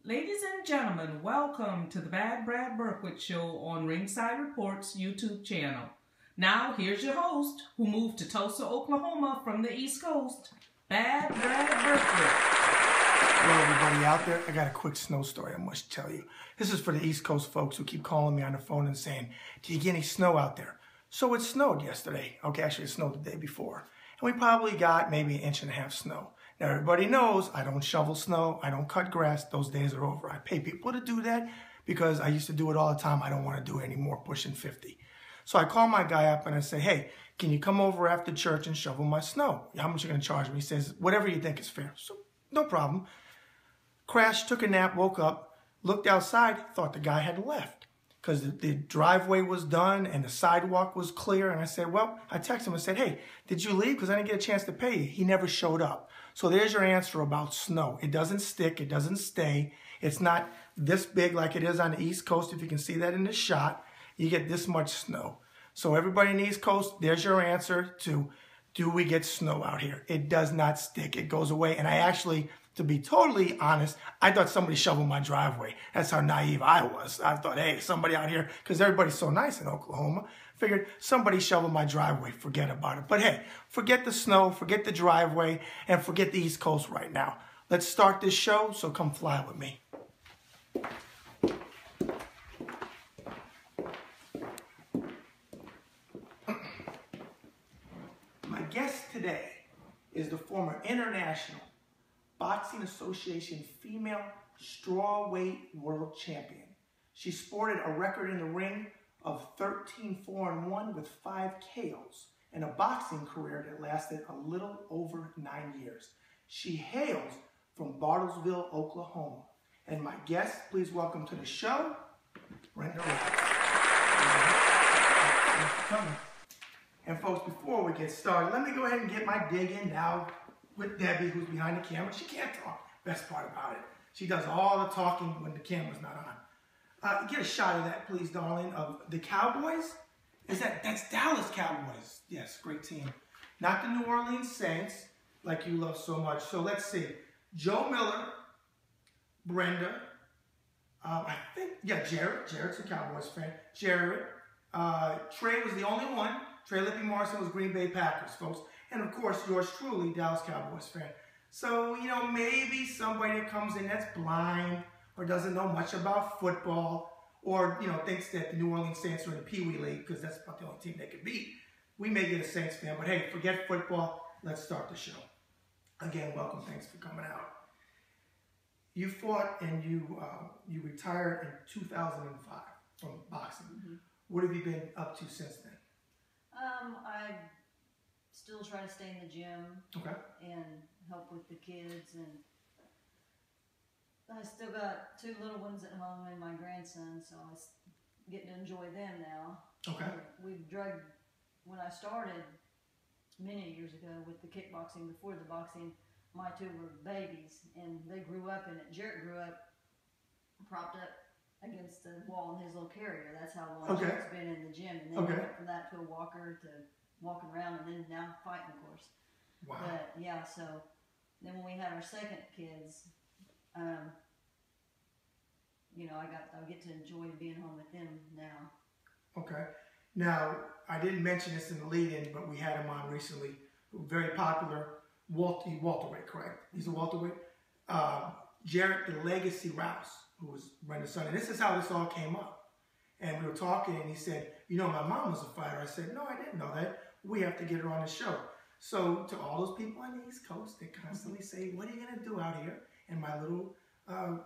Ladies and gentlemen, welcome to the Bad Brad Berkwitt Show on Ringside Reports YouTube channel. Now, here's your host, who moved to Tulsa, Oklahoma from the East Coast, Bad Brad Berkwitt. Hello, everybody out there. I got a quick snow story I must tell you. This is for the East Coast folks who keep calling me on the phone and saying, "Do you get any snow out there?" So it snowed yesterday. Okay, actually it snowed the day before. And we probably got maybe 1.5 inches snow. Now, everybody knows I don't shovel snow. I don't cut grass. Those days are over. I pay people to do that because I used to do it all the time. I don't want to do it anymore, pushing 50. So I call my guy up and I say, "Hey, can you come over after church and shovel my snow? How much are you going to charge me?" He says, "Whatever you think is fair." So, no problem. Crashed, took a nap, woke up, looked outside, thought the guy had left because the driveway was done and the sidewalk was clear. And I said, well, I texted him and said, "Hey, did you leave? Because I didn't get a chance to pay you." He never showed up. So there's your answer about snow. It doesn't stick. It doesn't stay. It's not this big like it is on the East Coast. If you can see that in the shot, you get this much snow. So everybody in the East Coast, there's your answer to, do we get snow out here? It does not stick. It goes away. And I actually, to be totally honest, I thought somebody shoveled my driveway. That's how naive I was. I thought, hey, somebody out here, because everybody's so nice in Oklahoma, figured somebody shoveled my driveway, forget about it. But hey, forget the snow, forget the driveway, and forget the East Coast right now. Let's start this show, so come fly with me. My guest today is the former International Boxing Association Female Strawweight World Champion. She sported a record in the ring of 13-4-1 with 5 KOs and a boxing career that lasted a little over 9 years. She hails from Bartlesville, Oklahoma. And my guest, please welcome to the show, Brenda Rouse. Thanks for coming. And folks, before we get started, let me go ahead and get my dig in now with Debbie, who's behind the camera. She can't talk. Best part about it, she does all the talking when the camera's not on. Get a shot of that, please, darling, of the Cowboys. That's Dallas Cowboys. Yes, great team. Not the New Orleans Saints, like you love so much. So let's see. Joe Miller, Brenda, I think, yeah, Jared. Jared's a Cowboys fan. Jared. Trey was the only one. Trey Lippy Morrison was Green Bay Packers, folks. And of course, yours truly, Dallas Cowboys fan. So, you know, maybe somebody that comes in that's blind or doesn't know much about football or, you know, thinks that the New Orleans Saints are in the Pee Wee League because that's about the only team they could beat. We may get a Saints fan, but hey, forget football. Let's start the show. Again, welcome. Thanks for coming out. You fought and you retired in 2005 from boxing. Mm-hmm. What have you been up to since then? I still try to stay in the gym, okay, and help with the kids, and I still got 2 little ones at home and my grandson, so I get to enjoy them now. Okay. When I started many years ago with the kickboxing, before the boxing, my 2 were babies, and they grew up in it. Jarrett grew up propped up against the wall in his little carrier. That's how long Jarrett's been in the gym, and then we went from that to a walker to walking around, and then now fighting, of course. Wow. But yeah, so then when we had our second kids, you know, I get to enjoy being home with them now. Okay. Now, I didn't mention this in the lead-in, but we had him on recently. Very popular, welterweight, correct? He's a welterweight. Jarrett, the Legacy Rouse, who was Brenda's son. And this is how this all came up. And we were talking, and he said, "You know, my mom was a fighter." I said, "No, I didn't know that. We have to get her on the show." So to all those people on the East Coast, they constantly say, "What are you going to do out here?" And my little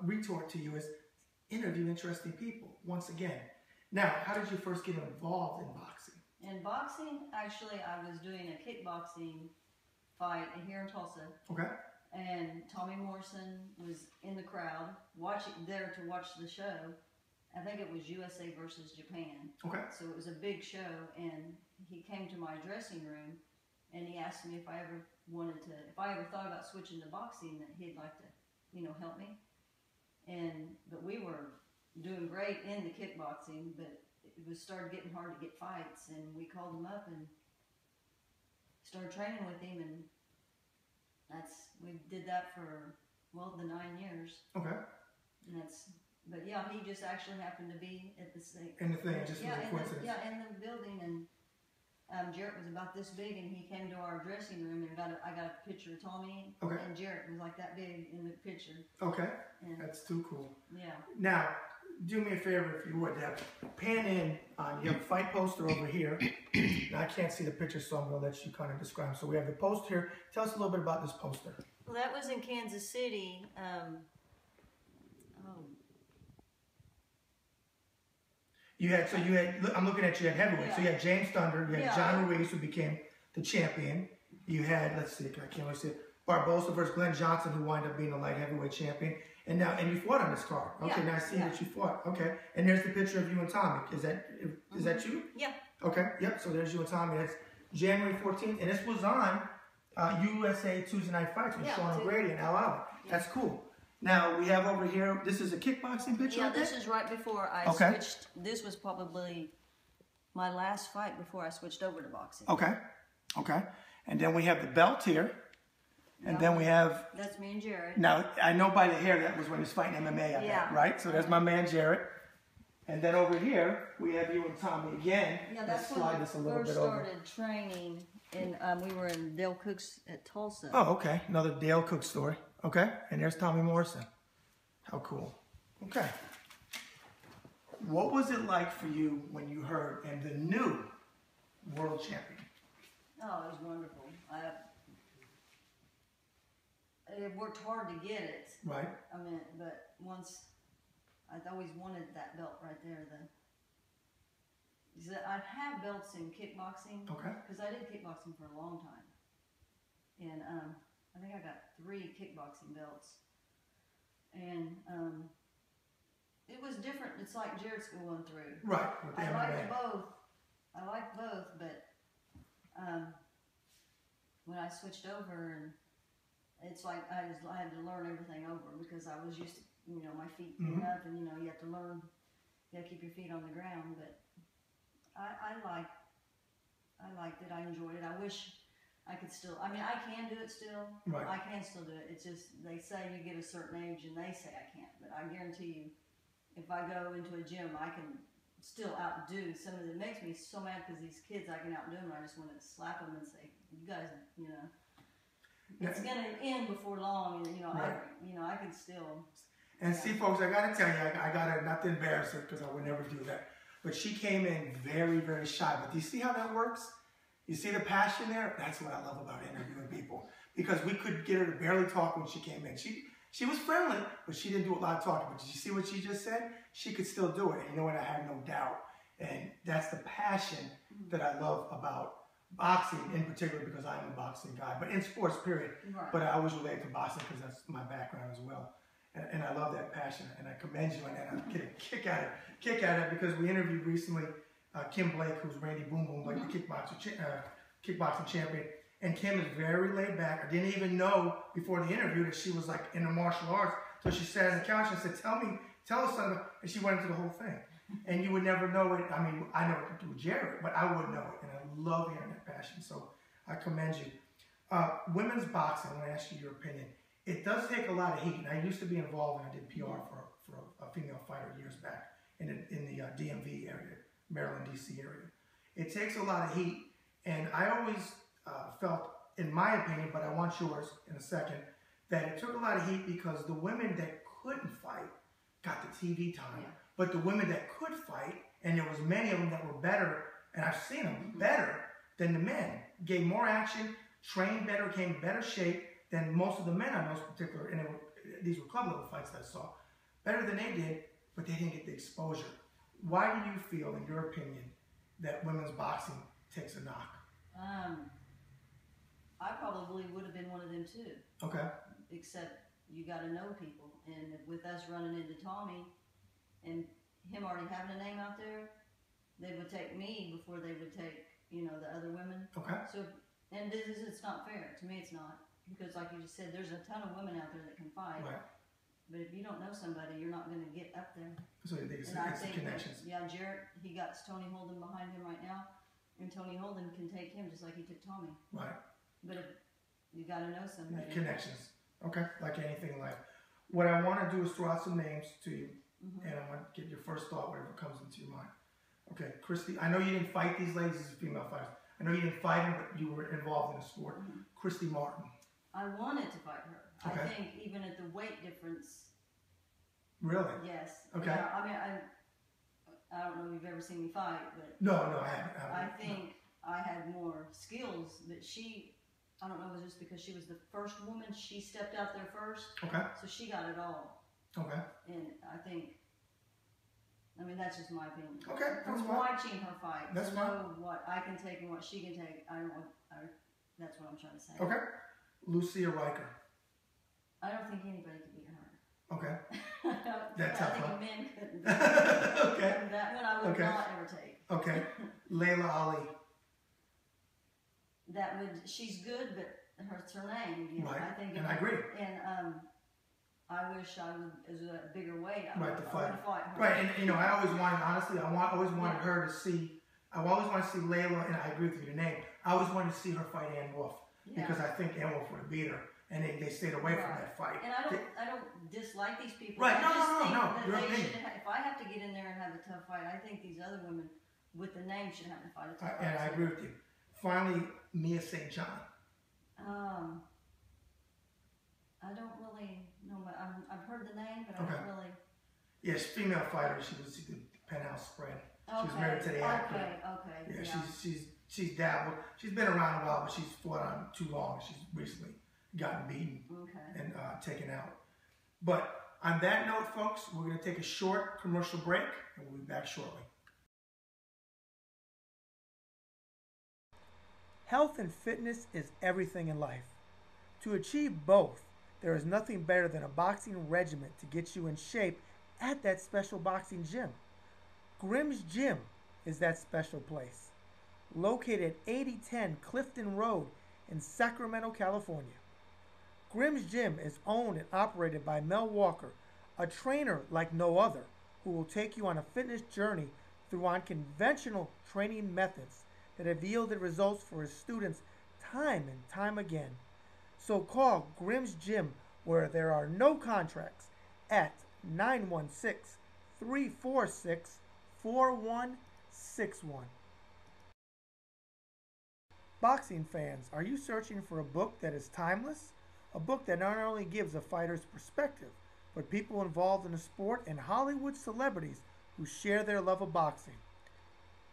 retort to you is, interview interesting people, once again. Now, how did you first get involved in boxing? In boxing, actually, I was doing a kickboxing fight here in Tulsa. Okay. And Tommy Morrison was in the crowd, there to watch the show. I think it was USA versus Japan. Okay. So it was a big show, and he came to my dressing room, and he asked me if I ever thought about switching to boxing, that he'd like to, you know, help me. But we were doing great in the kickboxing, but it started getting hard to get fights, and we called him up and started training with him, and we did that for, well, the 9 years. Okay. But yeah, he just actually happened to be at the same. In the thing, just was a coincidence. In the building, and Jarrett was about this big, and he came to our dressing room, and I got a picture of Tommy, and Jarrett was like that big in the picture. Okay, and that's too cool. Yeah. Now, do me a favor if you would, Deb. Pan in on, you have a fight poster over here. Now, I can't see the picture, so I'm going to let you kind of describe. So we have the poster here. Tell us a little bit about this poster. Well, that was in Kansas City. I'm looking at you at heavyweight. So you had James Thunder, you had John Ruiz, who became the champion. You had, let's see, I can't really see it, Barbosa versus Glenn Johnson, who wound up being the light heavyweight champion. And you fought on this card. Okay, now I see that you fought. Okay, and there's the picture of you and Tommy. Is that you? Yeah. Okay, yep, so there's you and Tommy. That's January 14th, and this was on USA Tuesday Night Fights with Sean O'Grady and Al Ali. That's cool. Now, we have over here, this is a kickboxing picture. Yeah, this is right before I switched. This was probably my last fight before I switched over to boxing. Okay. And then we have the belt here. And then we have... That's me and Jarrett. Now, I know by the hair that was when he was fighting MMA, right? So there's my man, Jarrett. And then over here, we have you and Tommy again. Yeah, that's when I first started training, and we were in Dale Cook's at Tulsa. Oh, okay. Another Dale Cook story. Okay. And there's Tommy Morrison. How cool. Okay. What was it like for you when you heard and the new world champion? Oh, it was wonderful. It worked hard to get it. Right. I mean, but once, I'd always wanted that belt right there. I have belts in kickboxing. Okay. Because I did kickboxing for a long time. And I think I got 3 kickboxing belts. And it was different. It's like Jarrett's going through. Right. I like both, but when I switched over, and it's like I had to learn everything over because I was used to, my feet being up, and you have to learn, you have to keep your feet on the ground. But I liked it. I enjoyed it. I wish I could still. I mean, I can do it still. Right. I can still do it. It's just they say you get a certain age, and they say I can't. But I guarantee you, if I go into a gym, I can still outdo some of it. It makes me so mad because these kids, I can outdo them. I just want to slap them and say, "You guys, it's going to end before long." And I can still. And see, folks, I got to tell you, I got to not to embarrass her because I would never do that. But she came in very, very shy. But do you see how that works? You see the passion there? That's what I love about interviewing people. Because we could get her to barely talk when she came in. She was friendly, but she didn't do a lot of talking. But did you see what she just said? She could still do it. And you know what? I have no doubt. And that's the passion that I love about boxing in particular, because I'm a boxing guy. But in sports, period. Right. But I always relate to boxing because that's my background as well. And I love that passion. And I commend you. And I get a kick at it because we interviewed recently Kim Blake, who's Randy Boom Boom, like the kickboxing champion. And Kim is very laid back. I didn't even know before the interview that she was like in the martial arts. So she sat on the couch and said, tell us something. And she went into the whole thing. And you would never know it. I mean, I know it through Jarrett, but I wouldn't know it. And I love hearing that passion. So I commend you. Women's boxing, I want to ask you your opinion. It does take a lot of heat. And I used to be involved, and I did PR for a female fighter years back in the DMV area, Maryland, D.C. area. It takes a lot of heat. And I always felt, in my opinion, but I want yours in a second, that it took a lot of heat because the women that couldn't fight got the TV time. Yeah. But the women that could fight, and there was many of them that were better, and I've seen them better than the men, gave more action, trained better, came in better shape than most of the men on those particular, and these were club level fights that I saw. Better than they did, but they didn't get the exposure. Why do you feel, in your opinion, that women's boxing takes a knock? I probably would have been one of them too. Okay. Except you got to know people, and with us running into Tommy, and him already having a name out there, they would take me before they would take, the other women. Okay. So, and it's not fair. To me, it's not. Because like you just said, there's a ton of women out there that can fight. Right. But if you don't know somebody, you're not going to get up there. So it's connections. Jarrett, he got Tony Holden behind him right now. And Tony Holden can take him just like he took Tommy. Right. But if you got to know somebody. Connections. Okay. Like anything in life. What I want to do is throw out some names to you, and I want to get your first thought, whatever comes into your mind. Okay, Christy, I know you didn't fight these ladies as female fighters. I know you didn't fight them, but you were involved in the sport. Christy Martin. I wanted to fight her. Okay. I think even at the weight difference. Really? Yes. Okay. Yeah, I mean, I don't know if you've ever seen me fight, but no, I haven't. I think I had more skills, but she, I don't know, it was just because she was the first woman. She stepped out there first. Okay. So she got it all. Okay. And I think, I mean, that's just my opinion. Okay, that's From fine. watching her fight, That's to fine. know what I can take and what she can take, that's what I'm trying to say. Okay. Lucia Riker. I don't think anybody could beat her. Okay. That's tough, I think huh? men couldn't. Okay. That one I would not ever take. Okay. Layla Ali. She's good, but it's her name. You know, Right. I think. And I agree. And I wish I would, as a bigger weight, I Right, would to fight. fight her. Right, and you know, I always wanted, honestly, always wanted her to see, I always wanted to see Layla, and I agree with you, the name. I always wanted to see her fight Ann Wolf, because I think Ann Wolf would have beat her, and they stayed away from that fight. And I don't dislike these people. Right, I just think no, that your they opinion. should if I have to get in there and have a tough fight, I think these other women with the name should have to fight a tough fight. And I agree with you. Finally, Mia St. John. I don't really know. I've heard the name, but I don't really. Yes, female fighter. She did Penthouse Spread. She was married to the actor. Okay. Yeah, she's dabbled. She's been around a while, but she's fought on too long. She's recently gotten beaten and taken out. But on that note, folks, we're going to take a short commercial break, and we'll be back shortly. Health and fitness is everything in life. To achieve both, there is nothing better than a boxing regimen to get you in shape at that special boxing gym. Grimm's Gym is that special place. Located at 8010 Clifton Road in Sacramento, California. Grimm's Gym is owned and operated by Mel Walker, a trainer like no other, who will take you on a fitness journey through unconventional training methods that have yielded results for his students time and time again. So call Grimm's Gym, where there are no contracts, at 916-346-4161. Boxing fans, are you searching for a book that is timeless? A book that not only gives a fighter's perspective, but people involved in the sport and Hollywood celebrities who share their love of boxing?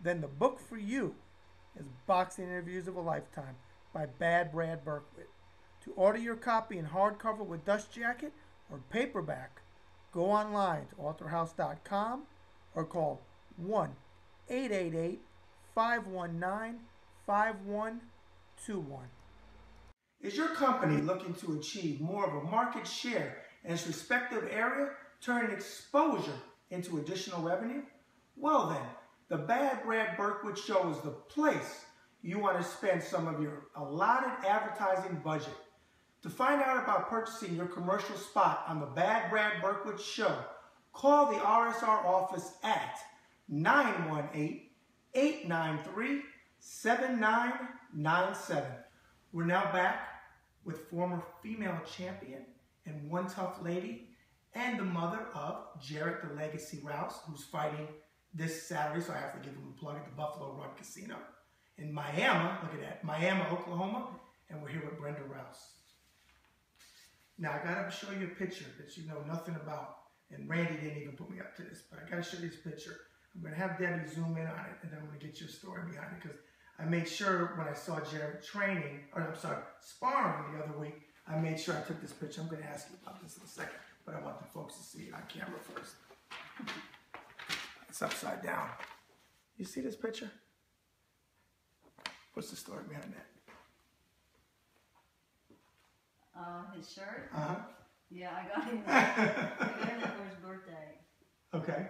Then the book for you is Boxing Interviews of a Lifetime by Bad Brad Berkwitt. To order your copy in hardcover with dust jacket or paperback, go online to authorhouse.com or call 1-888-519-5121. Is your company looking to achieve more of a market share in its respective area, turning exposure into additional revenue? Well then, the Bad Brad Berkwitt Show is the place you want to spend some of your allotted advertising budget. To find out about purchasing your commercial spot on the Bad Brad Berkwitt Show, call the RSR office at 918-893-7997. We're now back with former female champion and one tough lady and the mother of Jarrett the Legacy Rouse, who's fighting this Saturday, so I have to give him a plug at the Buffalo Run Casino in Miami. Look at that, Miami, Oklahoma, and we're here with Brenda Rouse. Now, I got to show you a picture that you know nothing about, and Randy didn't even put me up to this, but I got to show you this picture. I'm going to have Debbie zoom in on it, and then I'm going to get your story behind it, because I made sure when I saw Jared sparring the other week, I made sure I took this picture. I'm going to ask you about this in a second, but I want the folks to see it on camera first. It's upside down. You see this picture? What's the story behind that? His shirt? Uh-huh. Yeah, I got him that for his birthday. Okay.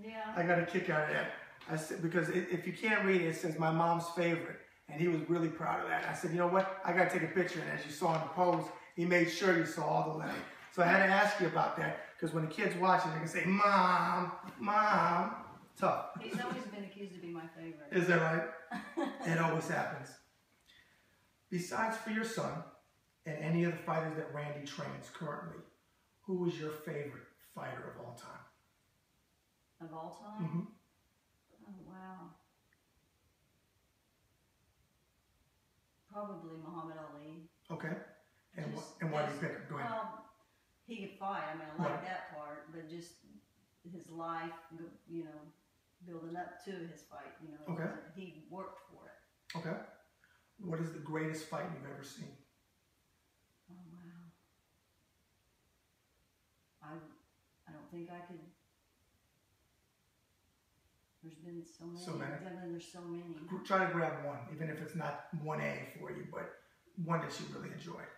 Yeah. I got a kick out of that. I said, because if you can't read it, it says my mom's favorite. And he was really proud of that. I said, you know what? I got to take a picture. And as you saw in the pose, he made sure you saw all the letters. So I had to ask you about that. Because when the kids watch it, they're going to say, Mom, Mom. Tough. He's always been accused of being my favorite. Is that right? It always happens. Besides for your son and any of the fighters that Randy trains currently, Who is your favorite fighter of all time? Of all time? Mm-hmm. Oh, wow. Probably Muhammad Ali. Okay. And why do you pick him? Go ahead. Well, he could fight. I mean, I like that part, but just his life, you know, building up to his fight, you know, okay. He worked for it. Okay. What is the greatest fight you've ever seen? Oh, wow. I don't think I could. There's been so many. So many? There's so many. Try to grab one, even if it's not 1A for you, but one that you really enjoyed,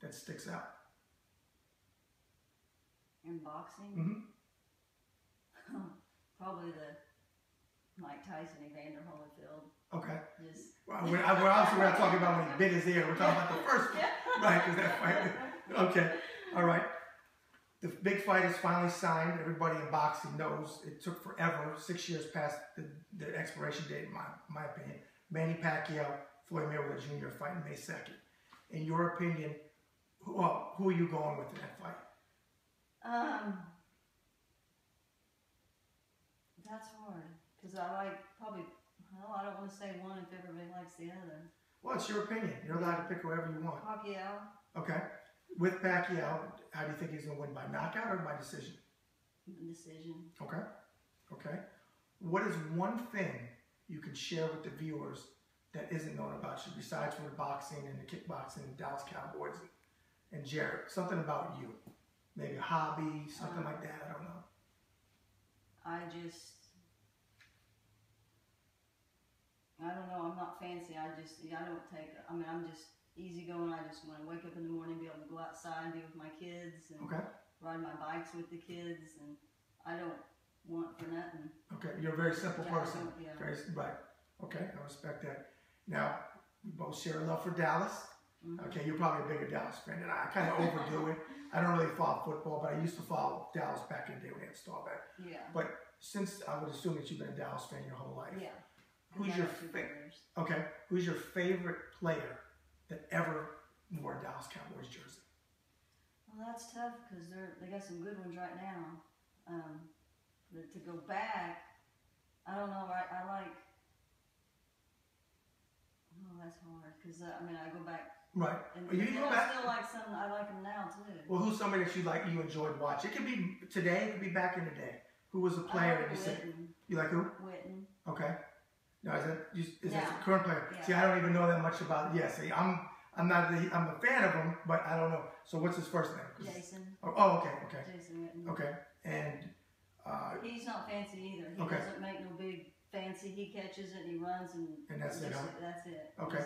that sticks out. In boxing? Mm-hmm. Probably the Mike Tyson, Evander Holyfield. Okay. Just. Well, we're not talking about when he bit his ear. We're talking about the first one. Right, because that fight. Okay. All right. The big fight is finally signed. Everybody in boxing knows it took forever, 6 years past the expiration date, in my opinion. Manny Pacquiao, Floyd Mayweather Jr. fighting May 2nd. In your opinion, who are you going with in that fight? That's hard. Because I like probably, I don't want to say one if everybody likes the other. Well, it's your opinion. You're allowed to pick whoever you want. Pacquiao. Okay. With Pacquiao, how do you think he's going to win? By knockout or by decision? Decision. Okay. Okay. What is one thing you can share with the viewers that isn't known about you, besides for the boxing and the kickboxing and Dallas Cowboys and Jared? Something about you. Maybe a hobby, something like that. I don't know. I don't know. I'm not fancy. I don't take, I'm just easygoing. I just want to wake up in the morning, be able to go outside and be with my kids and ride my bikes with the kids. And I don't want for nothing. Okay. You're a very simple person. Yeah. Very, right. Okay. I respect that. Now, we both share a love for Dallas. Mm-hmm. Okay. You're probably a bigger Dallas fan than I. I kind of overdo it. I don't really follow football, but I used to follow Dallas back in the day when they had Strawweight. Yeah. But since I would assume that you've been a Dallas fan your whole life. Yeah. Who's your favorite? Okay. Who's your favorite player that ever wore a Dallas Cowboys jersey? Well, that's tough because they got some good ones right now. To go back, I don't know. I like. Oh, that's hard because I go back. Right. And you go back. Still like some. I like them now too. Well, who's somebody that you enjoyed watching? It could be today. It could be back in the day. Who was a player that you said? You like who? Witten. Okay. Now is that a current player? Yeah. See, I don't even know that much about. Yeah. See, I'm a fan of him, but I don't know. So what's his first name? Jason. Oh, okay. Jason Witten. Okay. And he's not fancy either. He doesn't make no big fancy. He catches it and he runs and that's it. That's it. Okay.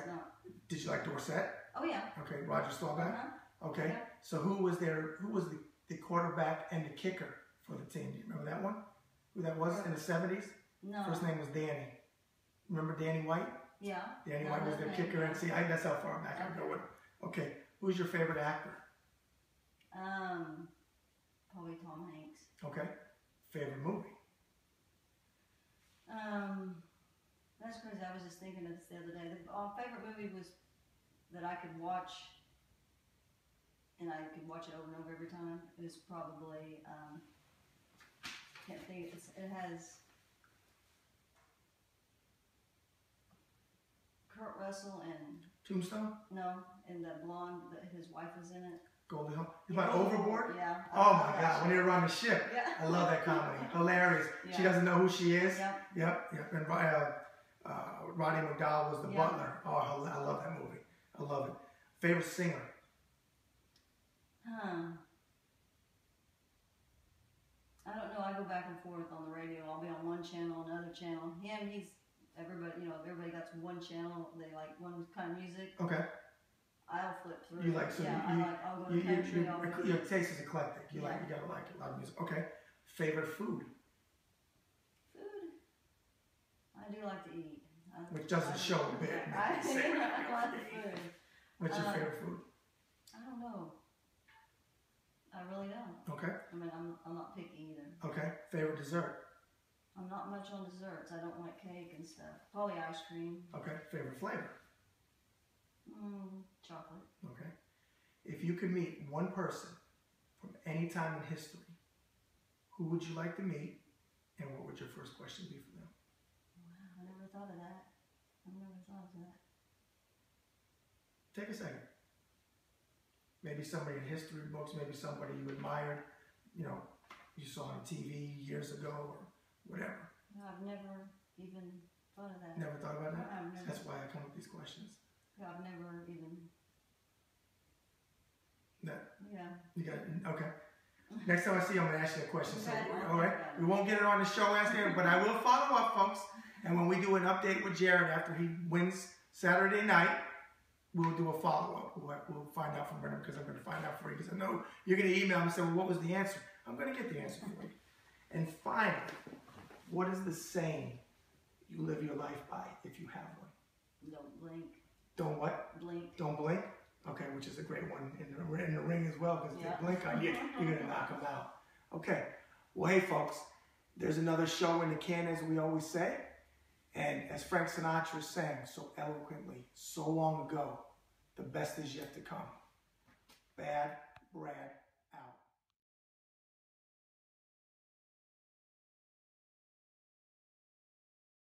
Did you like Dorsett? Oh yeah. Okay, Roger Staubach. Okay. Yeah. So who was the quarterback and the kicker for the team? Do you remember that one? Who that was in the 70s? No. First name was Danny. Remember Danny White? Yeah. Danny White was their kicker, and see, that's how far back I go with. Okay. Who's your favorite actor? Probably Tom Hanks. Okay. Favorite movie? That's crazy. I was just thinking of this the other day. The favorite movie was that I could watch, and I could watch it over and over every time. It was probably can't think. It has Kurt Russell and Tombstone? No, and the blonde his wife was in it. Goldie Hawn. You about Overboard? Yeah. Oh my God! When they were on the ship. Yeah. I love that comedy. Hilarious. Yeah. She doesn't know who she is. Yep. And Roddy McDowell was the butler. Oh, I love that movie. I love it. Favorite singer? I don't know. I go back and forth on the radio. I'll be on one channel, another channel. Everybody got one channel. They like one kind of music. Okay. I'll flip through. You like so I'll go to country. Your taste is eclectic. You gotta like a lot of music. Okay. Favorite food? Food. I do like to eat. Which doesn't show a bit. I like the food. What's your favorite food? I don't know. I really don't. Okay. I'm not picky either. Okay. Favorite dessert? I'm not much on desserts. I don't like cake and stuff. Probably ice cream. Okay. Favorite flavor? Chocolate. Okay. If you could meet one person from any time in history, who would you like to meet, and what would your first question be for them? Wow, I never thought of that. I never thought of that. Take a second. Maybe somebody in history books, maybe somebody you admired, you know, you saw on TV years ago or whatever. No, I've never even thought of that. Never thought about that? I've never, That's why I come up with these questions. I've never even. That, Yeah. you got it? Okay. Next time I see you, I'm going to ask you a question. So, Okay. all right? We won't get it on the show asking it, but I will follow up, folks. And when we do an update with Jared after he wins Saturday night, we'll do a follow-up. We'll find out from Brenda, because I'm going to find out for you, because I know you're going to email me and say, well, what was the answer? I'm going to get the answer for you. And finally, what is the saying you live your life by if you have one? Don't blink. Don't what? Blink. Don't blink? Okay, which is a great one in the ring as well, because if they blink on you, you're going to knock them out. Okay. Well, hey, folks, there's another show in the can, as we always say. And as Frank Sinatra sang so eloquently so long ago, the best is yet to come. Bad Brad